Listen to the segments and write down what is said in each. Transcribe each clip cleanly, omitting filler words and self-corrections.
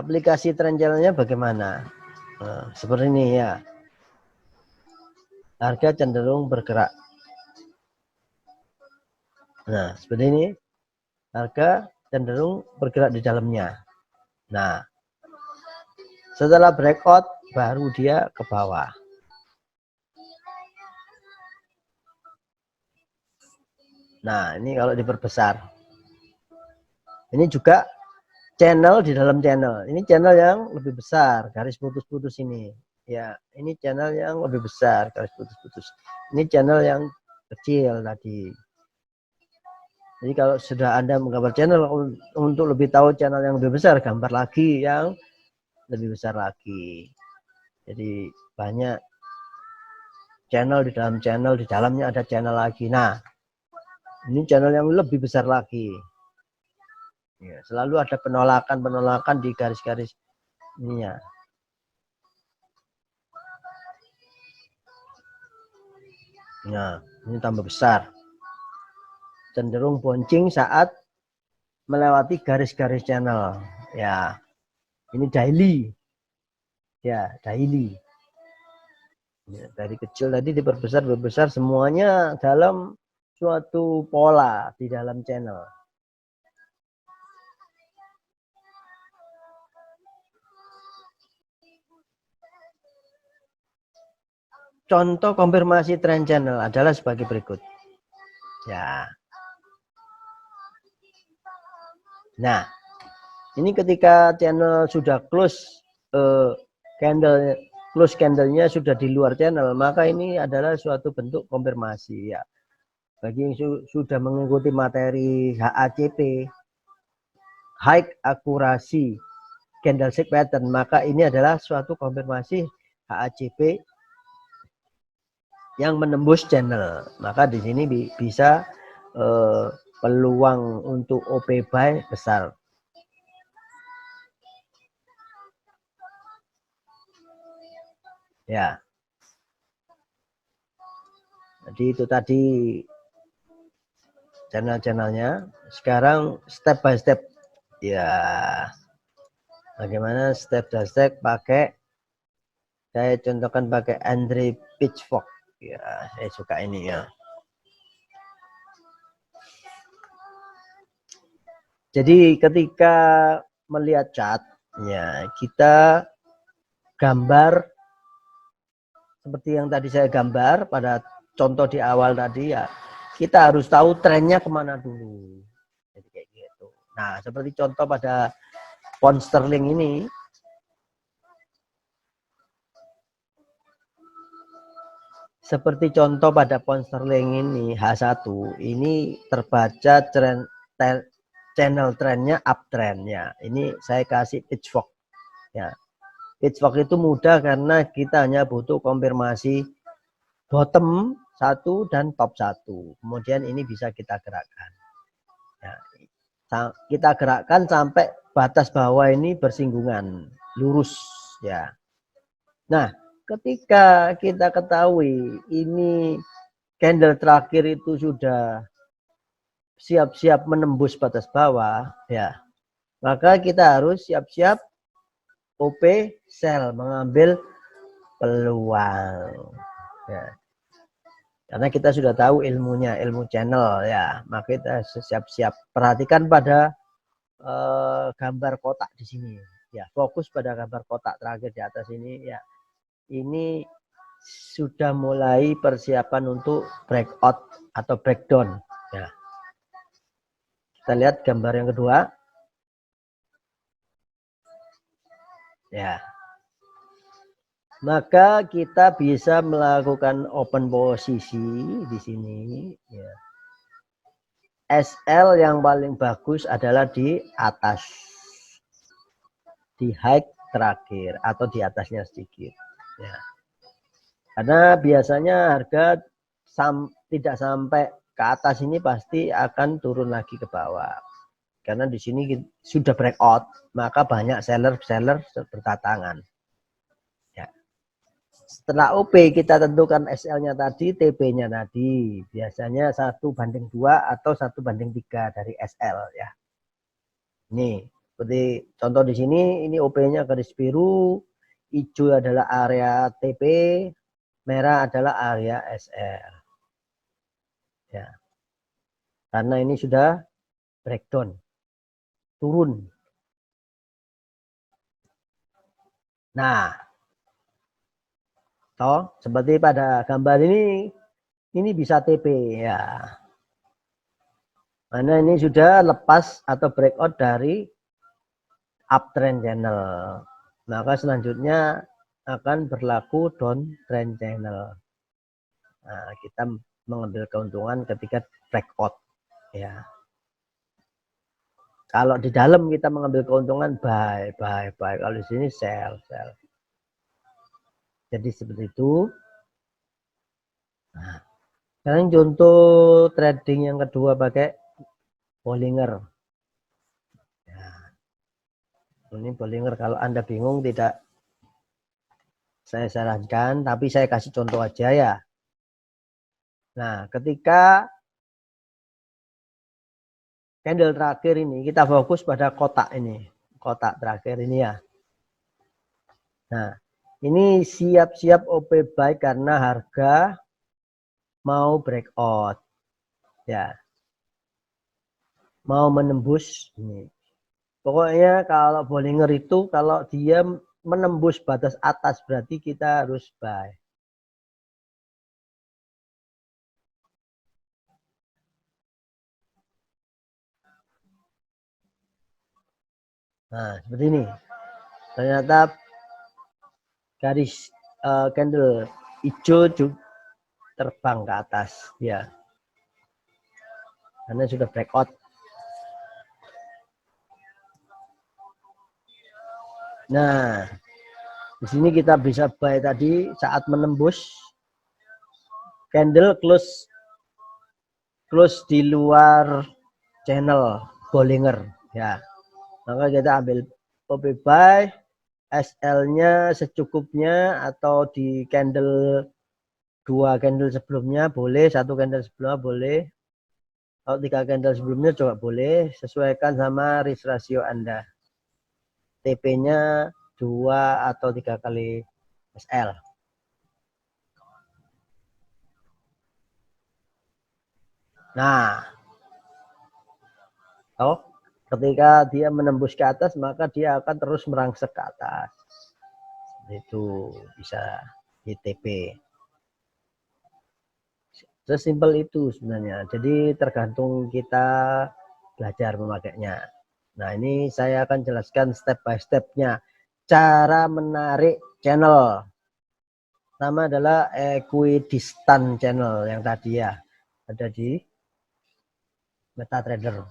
aplikasi trend channelnya bagaimana? Nah, seperti ini ya. Harga cenderung bergerak. Nah, seperti ini. Harga cenderung bergerak di dalamnya. Nah, setelah breakout baru dia ke bawah. Nah, ini kalau diperbesar. Ini juga channel di dalam channel. Ini channel yang lebih besar, garis putus-putus ini. Ya, ini channel yang lebih besar, garis putus-putus. Ini channel yang kecil tadi. Jadi kalau sudah Anda menggambar channel, untuk lebih tahu channel yang lebih besar, gambar lagi yang lebih besar lagi. Jadi banyak channel di dalam channel, di dalamnya ada channel lagi. Nah, ini channel yang lebih besar lagi. Ya, selalu ada penolakan-penolakan di garis-garis ininya. Nah, ini tambah besar. Cenderung bouncing saat melewati garis-garis channel. Ya, ini daily. Ya, daily. Ya, dari kecil tadi diperbesar, semuanya dalam suatu pola di dalam channel. Contoh konfirmasi trend channel adalah sebagai berikut. Ya. Nah, ini ketika channel sudah close candlenya sudah di luar channel, maka ini adalah suatu bentuk konfirmasi ya. Bagi yang sudah mengikuti materi HACP, high akurasi candlestick pattern, maka ini adalah suatu konfirmasi HACP yang menembus channel. Maka di sini bisa peluang untuk OP buy besar. Ya. Jadi itu tadi channel-channelnya. Sekarang step by step. Ya. Bagaimana step by step pakai, saya contohkan pakai Andre Pitchfork. Ya, saya suka ini ya. Jadi ketika melihat chart, ya kita gambar seperti yang tadi saya gambar pada contoh di awal tadi ya. Kita harus tahu trennya kemana dulu. Jadi kayak gitu. Nah, seperti contoh pada pound sterling ini. Seperti contoh pada pound sterling ini H1, ini terbaca channel trennya uptrendnya. Ini saya kasih pitchfork. Ya. Pitchfork itu mudah karena kita hanya butuh konfirmasi bottom 1 dan top 1. Kemudian ini bisa kita gerakkan. Ya. Kita gerakkan sampai batas bawah ini bersinggungan, lurus ya. Nah, ketika kita ketahui ini candle terakhir itu sudah siap-siap menembus batas bawah ya, maka kita harus siap-siap OP sell, mengambil peluang ya. Karena kita sudah tahu ilmunya, ilmu channel ya, maka kita siap-siap. Perhatikan pada gambar kotak di sini ya, fokus pada gambar kotak terakhir di atas ini ya. Ini sudah mulai persiapan untuk breakout atau breakdown ya. Kita lihat gambar yang kedua ya. Maka kita bisa melakukan open posisi di sini ya. SL yang paling bagus adalah di atas, di high terakhir atau di atasnya sedikit ya. Karena biasanya harga tidak sampai ke atas ini pasti akan turun lagi ke bawah. Karena di sini sudah breakout, maka banyak seller berdatangan. Ya. Setelah OP kita tentukan SL-nya tadi, TP-nya tadi. Biasanya 1:2 atau 1:3 dari SL ya. Ini Seperti contoh di sini, ini OP-nya garis biru, hijau adalah area TP, merah adalah area SR. Ya. Karena ini sudah breakdown, turun. Nah, toh seperti pada gambar ini bisa TP ya. Karena ini sudah lepas atau breakout dari uptrend channel. Maka selanjutnya akan berlaku downtrend channel. Nah, kita mengambil keuntungan ketika breakout ya. Kalau di dalam kita mengambil keuntungan buy. Kalau di sini sell. Jadi seperti itu. Nah, sekarang contoh trading yang kedua pakai Bollinger. Ya. Ini Bollinger, kalau Anda bingung tidak saya sarankan, tapi saya kasih contoh aja ya. Nah, ketika candle terakhir ini kita fokus pada kotak ini, kotak terakhir ini ya. Nah, ini siap-siap OP buy karena harga mau breakout ya, mau menembus ini. Pokoknya kalau Bollinger itu kalau dia menembus batas atas berarti kita harus buy. Nah, seperti ini. Ternyata garis candle hijau terbang ke atas ya. Karena sudah breakout. Nah, di sini kita bisa buy tadi saat menembus candle close di luar channel Bollinger ya. Maka kita ambil OP buy, SL-nya secukupnya atau di candle 2 candle sebelumnya boleh, 1 candle sebelumnya boleh. Kalau 3 candle sebelumnya juga boleh, sesuaikan sama risk ratio Anda. TP-nya 2 atau 3 kali SL. Nah, ketika dia menembus ke atas, maka dia akan terus merangsek ke atas. Itu bisa ITP. Sesimpel itu sebenarnya. Jadi tergantung kita belajar memakainya. Nah, ini saya akan jelaskan step by step-nya. Cara menarik channel. Pertama adalah equidistant channel yang tadi ya. Ada di MetaTrader.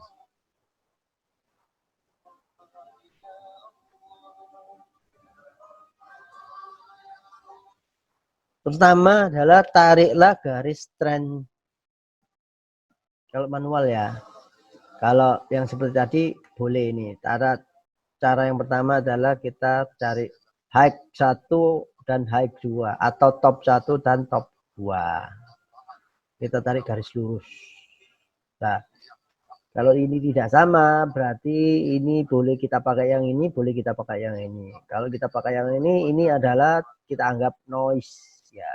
Pertama adalah tariklah garis trend. Kalau manual ya. Kalau yang seperti tadi boleh ini. Cara yang pertama adalah kita cari high 1 dan high 2 atau top 1 dan top 2. Kita tarik garis lurus. Nah, kalau ini tidak sama, berarti ini boleh kita pakai yang ini, boleh kita pakai yang ini. Kalau kita pakai yang ini adalah kita anggap noise ya.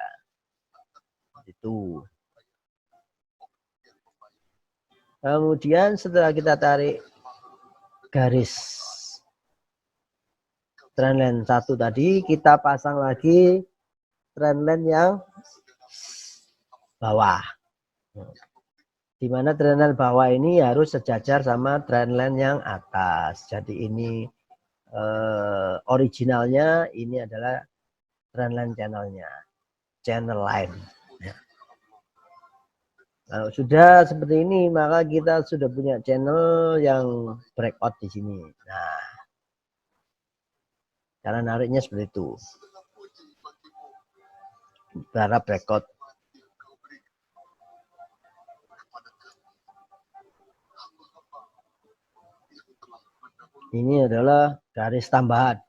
Itu. Kemudian setelah kita tarik garis trendline 1 tadi, kita pasang lagi trendline yang bawah. Di mana trendline bawah ini harus sejajar sama trendline yang atas. Jadi ini originalnya, ini adalah trendline channelnya, channel line. Kalau sudah seperti ini, maka kita sudah punya channel yang breakout di sini. Nah, cara nariknya seperti itu. Cara breakout. Ini adalah garis tambahan.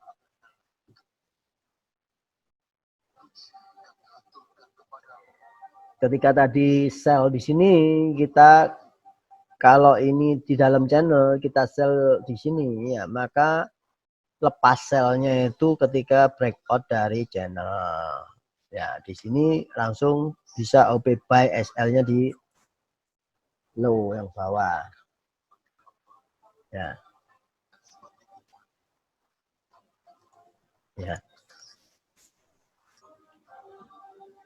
Ketika tadi sell di sini, kita kalau ini di dalam channel kita sell di sini ya, maka lepas sellnya itu ketika breakout dari channel. Ya, di sini langsung bisa OP buy SL-nya di low yang bawah. Ya. Ya.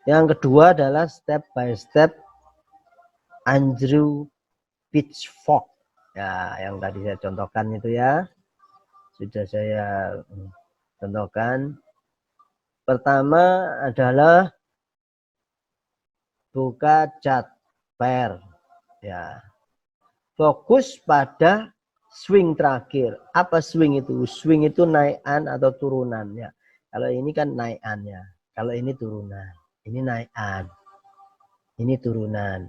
Yang kedua adalah step by step Andrew Pitchfork. Ya, yang tadi saya contohkan itu ya. Sudah saya contohkan. Pertama adalah buka chart pair. Ya. Fokus pada swing terakhir. Apa swing itu? Swing itu naikan atau turunan ya. Kalau ini kan naikannya. Kalau ini turunan. Ini naikan. Ini turunan.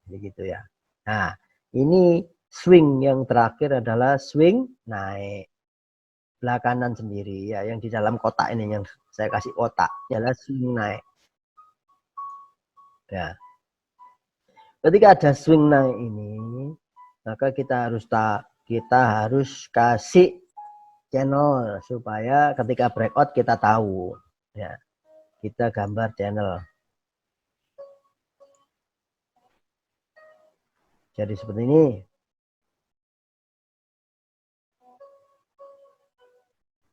Begitu ya. Nah, ini swing yang terakhir adalah swing naik. Belah kanan sendiri ya, yang di dalam kotak ini yang saya kasih kotak adalah swing naik. Ya. Ketika ada swing naik ini, maka kita harus kasih channel supaya ketika breakout kita tahu ya. Kita gambar channel. Jadi seperti ini.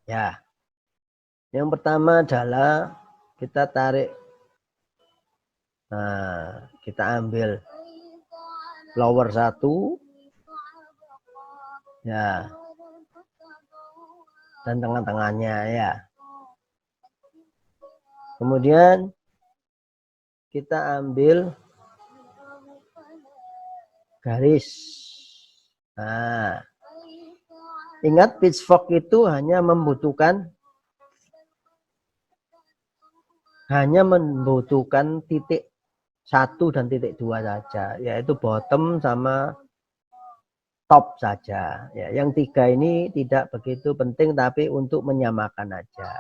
Ya. Yang pertama adalah kita tarik. Nah, kita ambil lower 1. Ya. Dan tengah-tengahnya ya. Kemudian kita ambil garis. Nah, ingat pitchfork itu hanya membutuhkan titik 1 dan titik 2 saja, yaitu bottom sama top saja. Ya, yang 3 ini tidak begitu penting, tapi untuk menyamakan aja.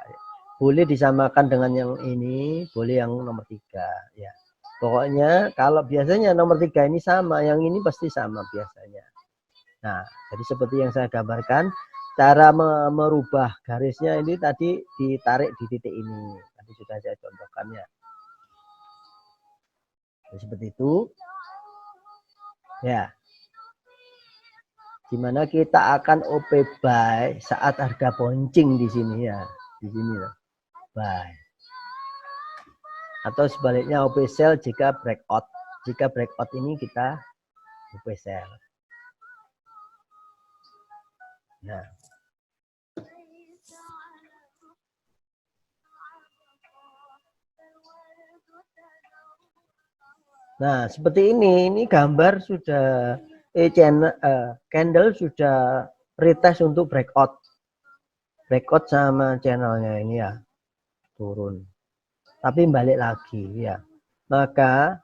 Boleh disamakan dengan yang ini, boleh yang nomor 3 ya. Pokoknya kalau biasanya nomor 3 ini sama, yang ini pasti sama biasanya. Nah, jadi seperti yang saya gambarkan, cara merubah garisnya ini tadi ditarik di titik ini. Tadi sudah saya contohkan ya. Jadi seperti itu. Ya. Dimana kita akan OP buy saat harga bouncing di sini ya. Di sini ya. Buy. Atau sebaliknya OP sell jika breakout. Jika breakout ini kita OP sell. Nah. Nah, seperti ini gambar sudah candle sudah retest untuk breakout. Breakout sama channelnya ini ya. Turun. Tapi balik lagi ya. Maka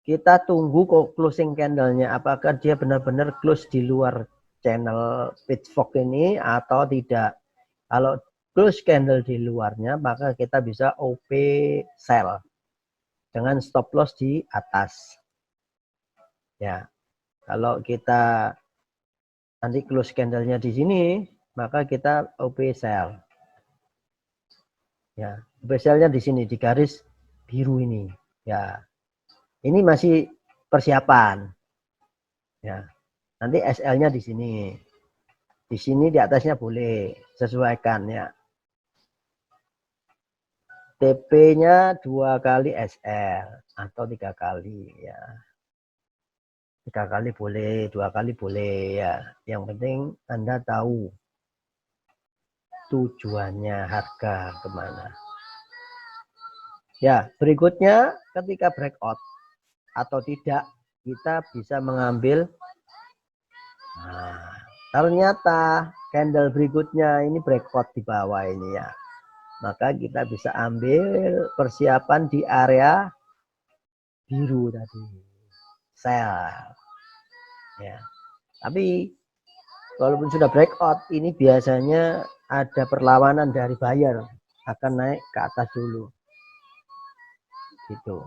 kita tunggu closing candlenya, apakah dia benar-benar close di luar channel pitchfork ini atau tidak. Kalau close candle di luarnya, maka kita bisa OP sell dengan stop loss di atas. Ya, kalau kita nanti close candlenya di sini, maka kita OP sell. Ya, OP sellnya di sini di garis biru ini. Ya, ini masih persiapan. Ya, nanti SL-nya di sini. Di sini di atasnya boleh sesuaikan ya. TP-nya 2 kali SL atau 3 kali ya. 3 kali boleh, 2 kali boleh ya. Yang penting Anda tahu tujuannya harga kemana. Ya, berikutnya ketika breakout atau tidak, kita bisa mengambil. Nah, ternyata candle berikutnya ini breakout di bawah ini ya. Maka kita bisa ambil persiapan di area biru tadi. Sell. Ya. Tapi walaupun sudah breakout, ini biasanya ada perlawanan dari buyer, akan naik ke atas dulu. Gitu.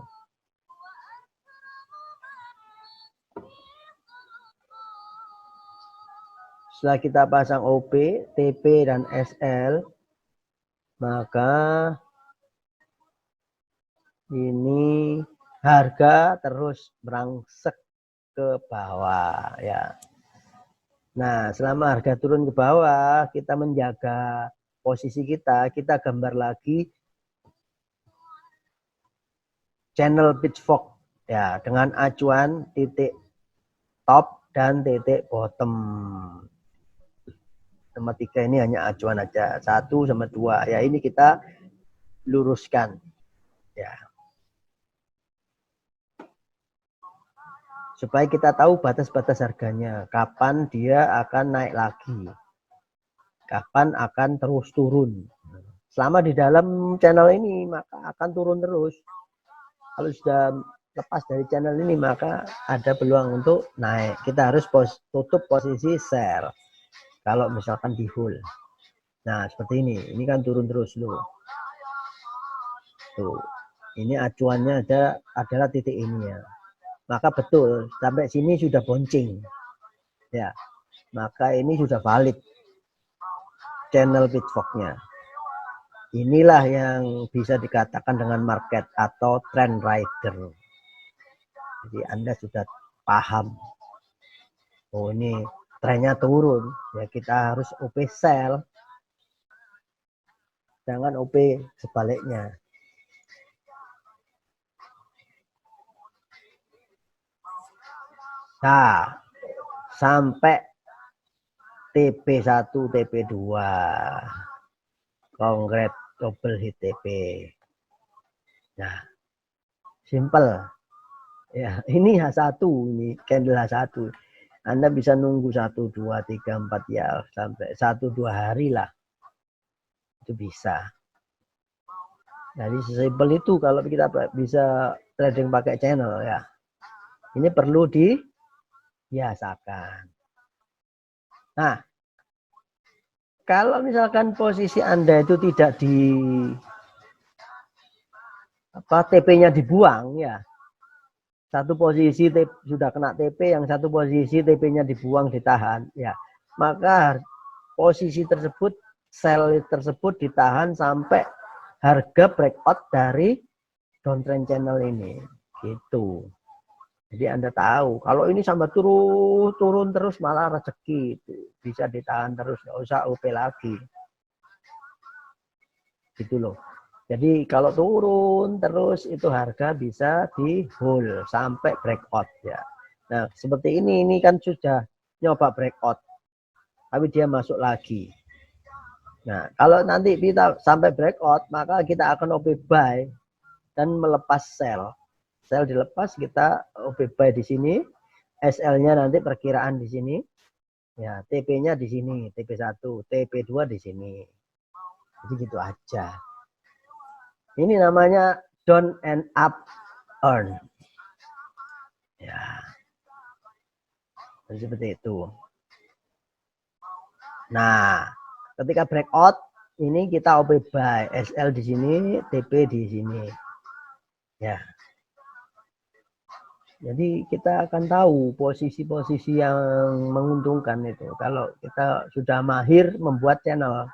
Setelah kita pasang OP, TP, dan SL, maka ini harga terus merangsek ke bawah ya. Nah, selama harga turun ke bawah, kita menjaga posisi kita gambar lagi channel pitchfork ya dengan acuan titik top dan titik bottom. Nomor 3 ini hanya acuan aja, 1 sama 2 ya, ini kita luruskan ya. Supaya kita tahu batas-batas harganya, kapan dia akan naik lagi, kapan akan terus turun. Selama di dalam channel ini maka akan turun terus. Kalau sudah lepas dari channel ini maka ada peluang untuk naik. Kita harus tutup posisi sell kalau misalkan di hold. Nah seperti ini kan turun terus loh. Tuh, ini acuannya adalah titik ini ya. Maka betul sampai sini sudah bonceng ya, maka ini sudah valid channel pitchforknya. Inilah yang bisa dikatakan dengan market atau trend rider. Jadi Anda sudah paham, oh ini trennya turun ya, kita harus OP sell, jangan OP sebaliknya. Nah, sampai TP1, TP2. Kongret double hit TP. Nah, simple. Ya, ini H1, ini candle H1. Anda bisa nunggu 1, 2, 3, 4 ya, sampai 1-2 hari lah. Itu bisa. Jadi sesimpel itu kalau kita bisa trading pakai channel ya. Ini perlu dibiasakan. Nah, kalau misalkan posisi Anda itu tidak di TP-nya dibuang ya. Satu posisi sudah kena TP, yang satu posisi TP-nya dibuang, ditahan ya. Maka posisi tersebut, sell tersebut ditahan sampai harga breakout dari downtrend channel ini gitu. Jadi Anda tahu kalau ini sampai turun terus malah rezeki itu bisa ditahan terus, nggak usah OP lagi gitu loh. Jadi kalau turun terus itu harga bisa di hold sampai breakout ya. Nah seperti ini kan sudah nyoba breakout tapi dia masuk lagi. Nah kalau nanti kita sampai breakout maka kita akan OP buy dan melepas sell. Sell dilepas, kita OP buy di sini, SL-nya nanti perkiraan di sini, ya TP-nya di sini, TP1, TP2 di sini. Jadi gitu aja. Ini namanya down and up earn. Ya, jadi seperti itu. Nah, ketika breakout ini kita OP buy, SL di sini, TP di sini. Ya. Jadi kita akan tahu posisi-posisi yang menguntungkan itu kalau kita sudah mahir membuat channel.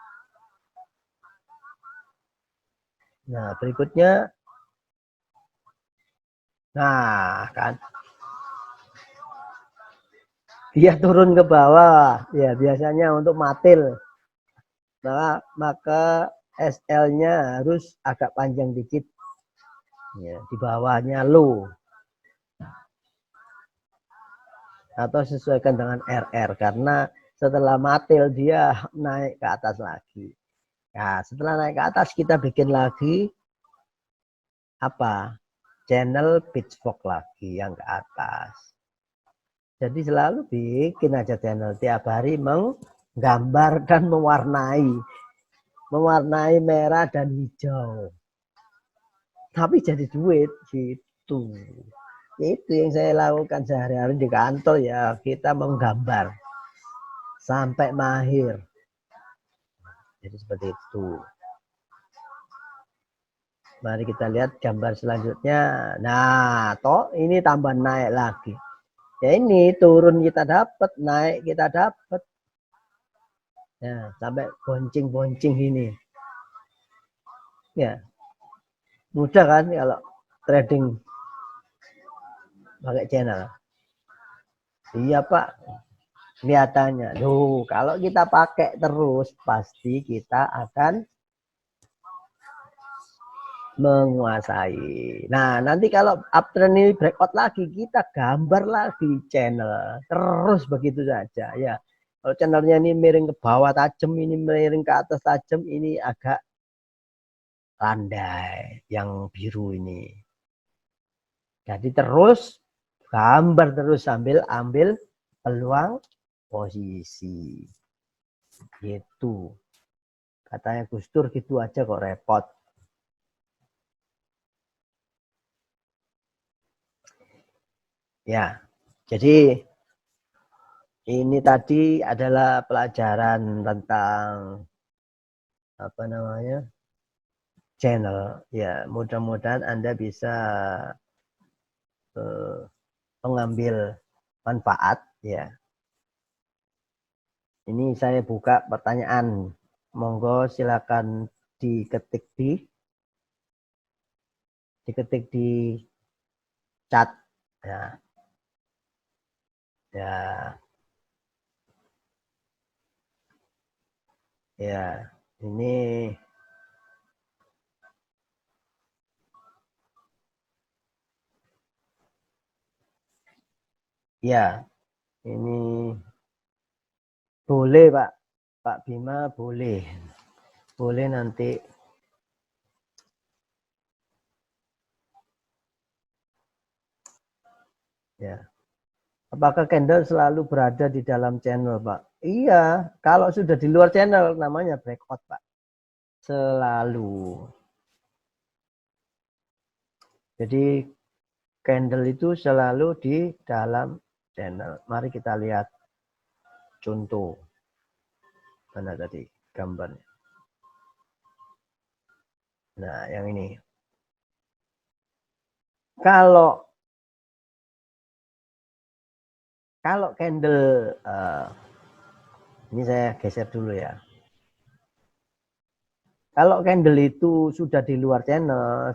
Nah berikutnya, nah kan dia turun ke bawah ya biasanya untuk matil. Nah, maka SL-nya harus agak panjang dikit ya, di bawahnya low atau sesuaikan dengan RR karena setelah matil dia naik ke atas lagi. Nah setelah naik ke atas kita bikin lagi apa channel pitchfork lagi yang ke atas. Jadi selalu bikin aja channel tiap hari menggambar dan mewarnai merah dan hijau. Tapi jadi duit gitu. Itu yang saya lakukan sehari-hari di kantor ya, kita menggambar sampai mahir. Jadi seperti itu. Mari kita lihat gambar selanjutnya. Nah, toh ini tambah naik lagi. Ya ini turun kita dapat, naik kita dapat. Ya, sampai boncing-boncing ini. Ya, mudah kan kalau trading pakai channel. Iya Pak, kelihatannya. Loh, kalau kita pakai terus pasti kita akan menguasai. Nah, nanti kalau uptrend ini breakout lagi, kita gambar lagi channel. Terus begitu saja ya. Kalau channelnya ini miring ke bawah tajam, ini miring ke atas tajam, ini agak landai yang biru ini. Jadi terus gambar terus sambil ambil peluang posisi. Gitu. Katanya Gus Dur gitu aja kok repot. Ya, jadi ini tadi adalah pelajaran tentang apa namanya channel. Ya, mudah-mudahan Anda bisa eh, mengambil manfaat. Ya, ini saya buka pertanyaan. Monggo silakan diketik di chat. Ya, ya, ya. Ini ya, ini boleh Pak. Pak Bima boleh. Boleh nanti. Ya. Apakah candle selalu berada di dalam channel, Pak? Iya, kalau sudah di luar channel namanya breakout, Pak. Selalu. Jadi candle itu selalu di dalam channel. Mari kita lihat contoh. Mana tadi gambarnya? Nah, yang ini. Kalau candle ini saya geser dulu ya. Kalau candle itu sudah di luar channel,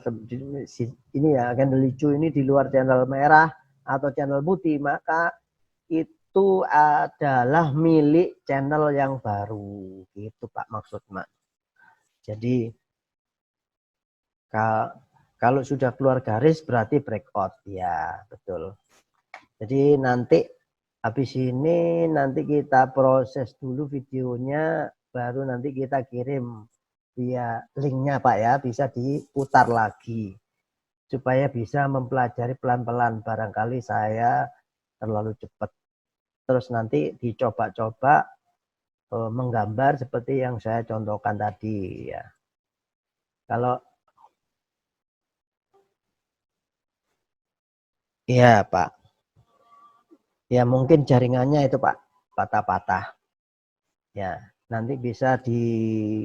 ini ya candle hijau ini di luar channel merah atau channel putih, maka itu adalah milik channel yang baru. Gitu Pak maksud Mak. Jadi kalau sudah keluar garis berarti breakout. Ya betul. Jadi nanti habis ini nanti kita proses dulu videonya, baru nanti kita kirim via linknya Pak ya, bisa diputar lagi supaya bisa mempelajari pelan-pelan. Barangkali saya terlalu cepat. Terus nanti dicoba-coba menggambar seperti yang saya contohkan tadi ya. Kalau iya Pak, ya mungkin jaringannya itu Pak patah-patah. Ya, nanti bisa dicoba-coba.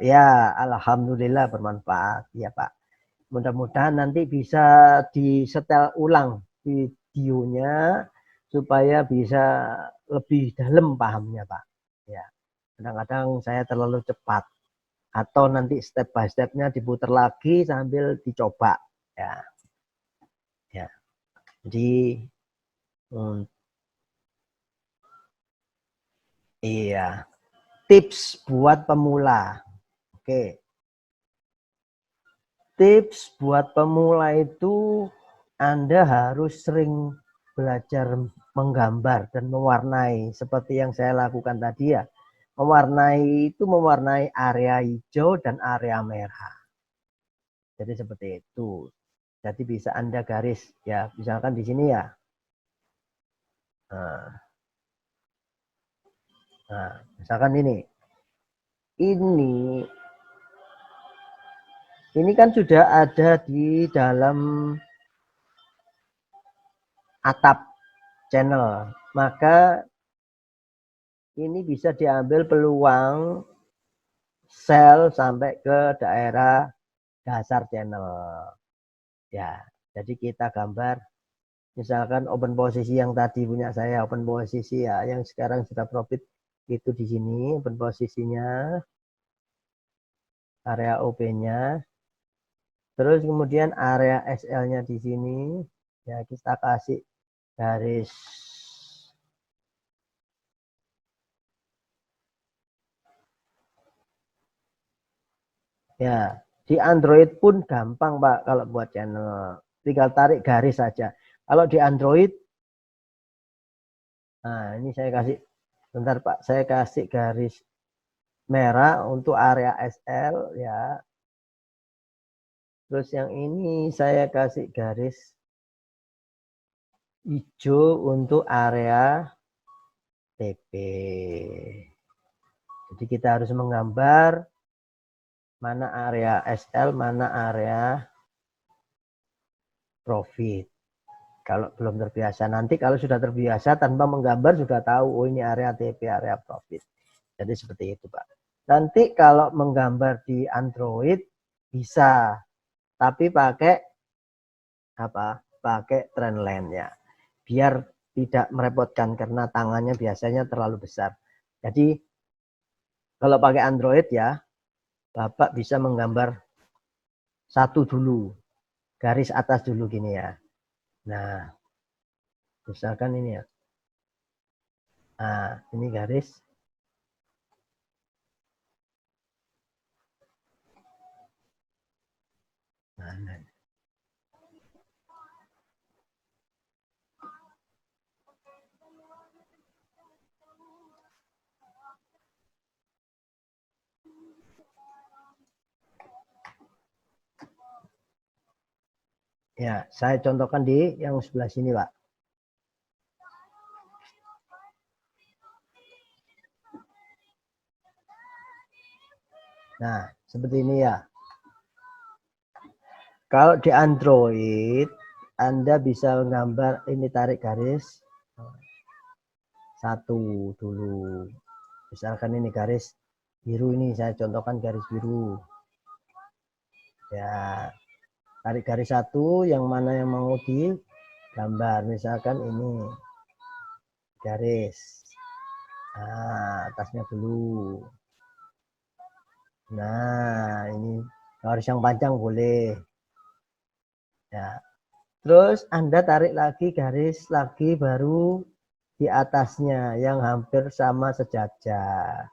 Ya, alhamdulillah bermanfaat ya Pak. Mudah-mudahan nanti bisa disetel ulang videonya supaya bisa lebih dalam pahamnya Pak. Ya, kadang-kadang saya terlalu cepat. Atau nanti step by stepnya diputar lagi sambil dicoba ya. Ya, jadi iya, tips buat pemula. Oke, tips buat pemula itu Anda harus sering belajar menggambar dan mewarnai seperti yang saya lakukan tadi ya. Mewarnai itu mewarnai area hijau dan area merah. Jadi seperti itu. Jadi bisa Anda garis ya, misalkan di sini ya. Nah, misalkan ini kan sudah ada di dalam atap channel, maka ini bisa diambil peluang sell sampai ke daerah dasar channel. Ya, jadi kita gambar Misalkan open posisi yang tadi punya saya, open posisi ya, yang sekarang sudah profit itu di sini, open posisinya, area OP-nya, terus kemudian area SL-nya di sini, ya kita kasih garis ya. Di Android pun gampang Pak kalau buat channel, tinggal tarik garis saja. Kalau di Android, nah ini saya kasih, bentar Pak, saya kasih garis merah untuk area SL ya. Terus yang ini saya kasih garis hijau untuk area TP. Jadi kita harus menggambar mana area SL, mana area profit. Kalau belum terbiasa, nanti kalau sudah terbiasa tanpa menggambar sudah tahu, oh ini area TP, area profit. Jadi seperti itu Pak. Nanti kalau menggambar di Android bisa, tapi pakai apa? Pakai trendline-nya. Biar tidak merepotkan karena tangannya biasanya terlalu besar. Jadi kalau pakai Android ya, Bapak bisa menggambar satu dulu, garis atas dulu gini ya. Nah, misalkan ini ya. Nah, ini garis. Nah, ya, saya contohkan di yang sebelah sini, Pak. Nah, seperti ini ya. Kalau di Android, Anda bisa menggambar, ini tarik garis satu dulu. Misalkan ini garis biru, ini saya contohkan garis biru. Ya, tarik garis satu, yang mana yang mau digambar. Misalkan ini garis. Nah, atasnya dulu. Nah, ini garis yang panjang boleh. Ya. Terus Anda tarik lagi garis lagi baru di atasnya yang hampir sama sejajar.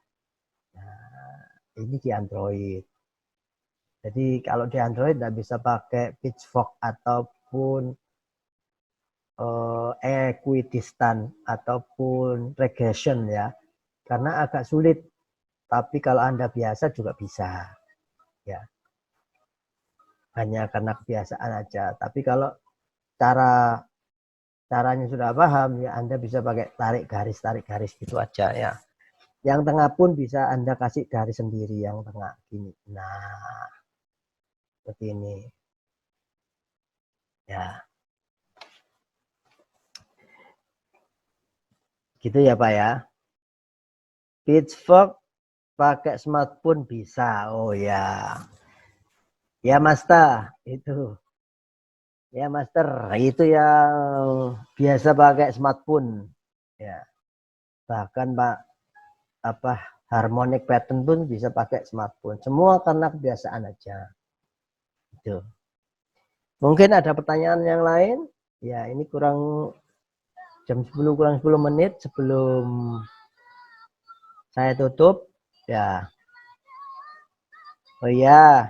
Nah, ini di Android. Jadi kalau di Android tidak bisa pakai pitchfork ataupun equidistant ataupun regression ya. Karena agak sulit. Tapi kalau Anda biasa juga bisa. Ya. Hanya karena kebiasaan aja. Tapi kalau caranya sudah paham ya, Anda bisa pakai tarik garis gitu aja ya. Yang tengah pun bisa Anda kasih garis sendiri yang tengah gini. Nah, seperti ini. Ya. Gitu ya, Pak ya. Pitchfork pakai smartphone bisa. Oh ya. Ya, Master, itu. Ya, Master, itu yang biasa pakai smartphone. Ya. Bahkan Pak apa harmonic pattern pun bisa pakai smartphone. Semua karena kebiasaan aja. Itu. Mungkin ada pertanyaan yang lain? Ya, ini kurang jam 10 kurang 10 menit sebelum saya tutup. Ya. Oh iya,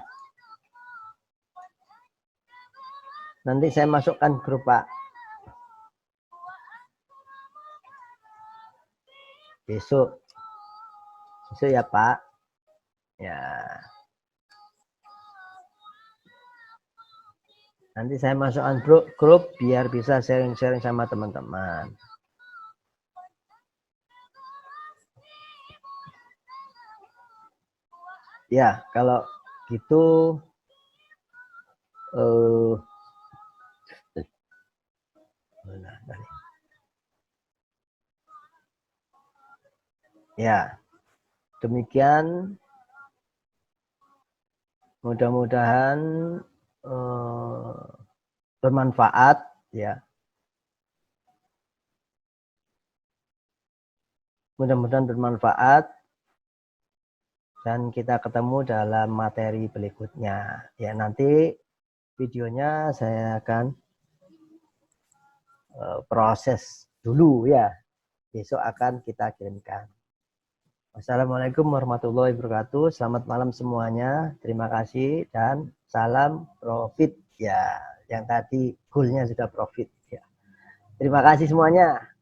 nanti saya masukkan grup Pak. Besok. Besok ya Pak. Ya. Nanti saya masukkan grup biar bisa sharing-sharing sama teman-teman. Ya, kalau gitu ya, demikian mudah-mudahan bermanfaat ya. Mudah-mudahan bermanfaat dan kita ketemu dalam materi berikutnya. Ya, nanti videonya saya akan proses dulu ya. Besok akan kita kirimkan. Wassalamualaikum warahmatullahi wabarakatuh. Selamat malam semuanya. Terima kasih dan salam profit ya. Yang tadi goalnya sudah profit ya. Terima kasih semuanya.